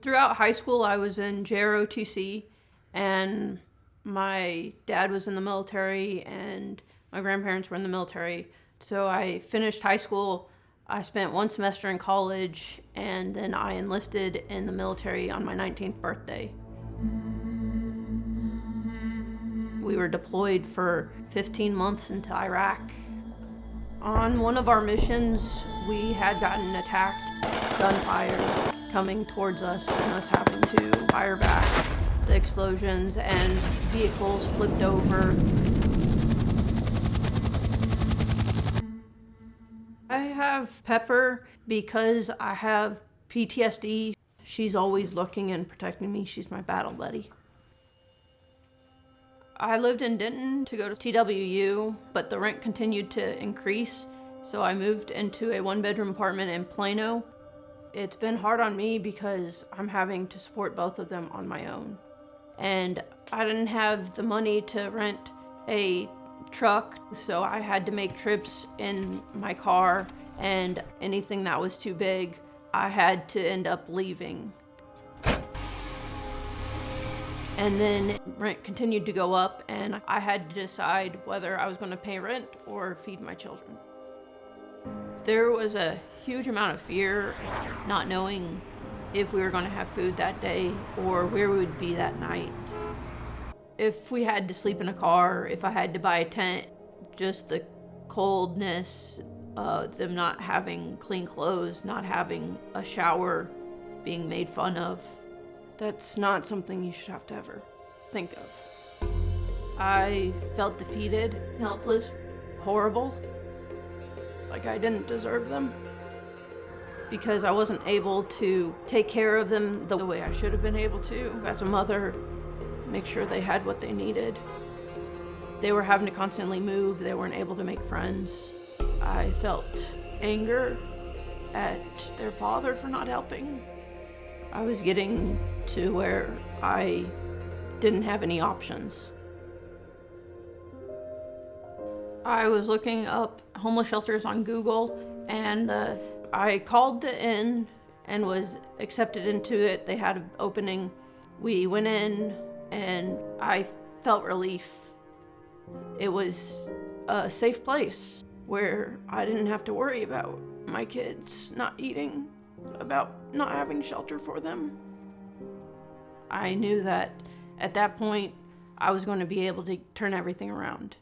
Throughout high school, I was in JROTC, and my dad was in the military, and my grandparents were in the military. So I finished high school, I spent one semester in college, and then I enlisted in the military on my 19th birthday. We were deployed for 15 months into Iraq. On one of our missions, we had gotten attacked, gunfire coming towards us and us having to fire back the explosions, and vehicles flipped over. I have Pepper because I have PTSD. She's always looking and protecting me. She's my battle buddy. I lived in Denton to go to TWU, but the rent continued to increase, so I moved into a one-bedroom apartment in Plano. It's been hard on me because I'm having to support both of them on my own. And I didn't have the money to rent a truck, so I had to make trips in my car, and anything that was too big, I had to end up leaving. And then rent continued to go up, and I had to decide whether I was going to pay rent or feed my children. There was a huge amount of fear, not knowing if we were going to have food that day or where we would be that night. If we had to sleep in a car, if I had to buy a tent, just the coldness, them not having clean clothes, not having a shower, being made fun of. That's not something you should have to ever think of. I felt defeated, helpless, horrible, like I didn't deserve them, because I wasn't able to take care of them the way I should have been able to as a mother, make sure they had what they needed. They were having to constantly move, they weren't able to make friends. I felt anger at their father for not helping. I was getting to where I didn't have any options. I was looking up homeless shelters on Google, and I called the inn and was accepted into it. They had an opening. We went in, and I felt relief. It was a safe place where I didn't have to worry about my kids not eating, about not having shelter for them. I knew that at that point, I was going to be able to turn everything around.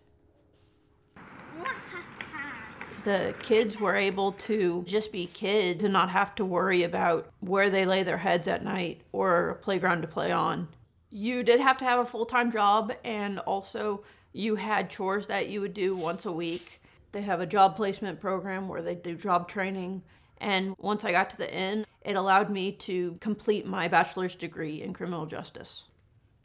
The kids were able to just be kids and not have to worry about where they lay their heads at night or a playground to play on. You did have to have a full-time job, and also you had chores that you would do once a week. They have a job placement program where they do job training. And once I got to the inn, it allowed me to complete my bachelor's degree in criminal justice.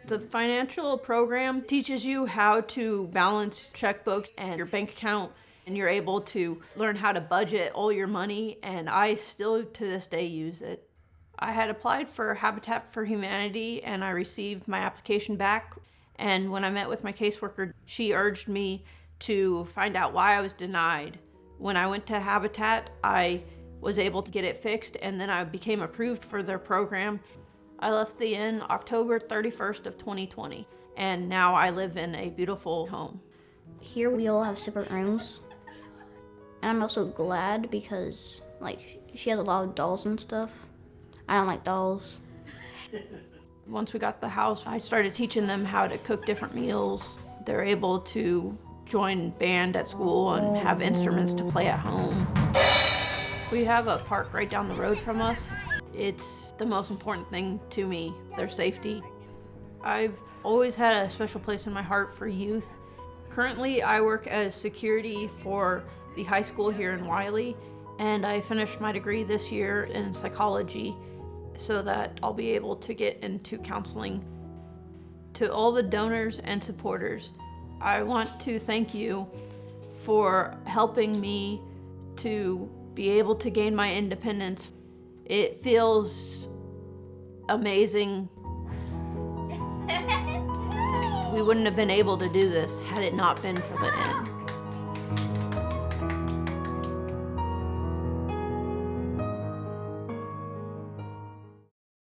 The financial program teaches you how to balance checkbooks and your bank account, and you're able to learn how to budget all your money, and I still to this day use it. I had applied for Habitat for Humanity, and I received my application back, and when I met with my caseworker, she urged me to find out why I was denied. When I went to Habitat, I was able to get it fixed, and then I became approved for their program. I left the inn October 31st of 2020, and now I live in a beautiful home. Here we all have separate rooms, and I'm also glad because, she has a lot of dolls and stuff. I don't like dolls. Once we got the house, I started teaching them how to cook different meals. They're able to join band at school and have instruments to play at home. We have a park right down the road from us. It's the most important thing to me, their safety. I've always had a special place in my heart for youth. Currently, I work as security for the high school here in Wiley, and I finished my degree this year in psychology so that I'll be able to get into counseling. To all the donors and supporters, I want to thank you for helping me to be able to gain my independence. It feels amazing. We wouldn't have been able to do this had it not been for the inn.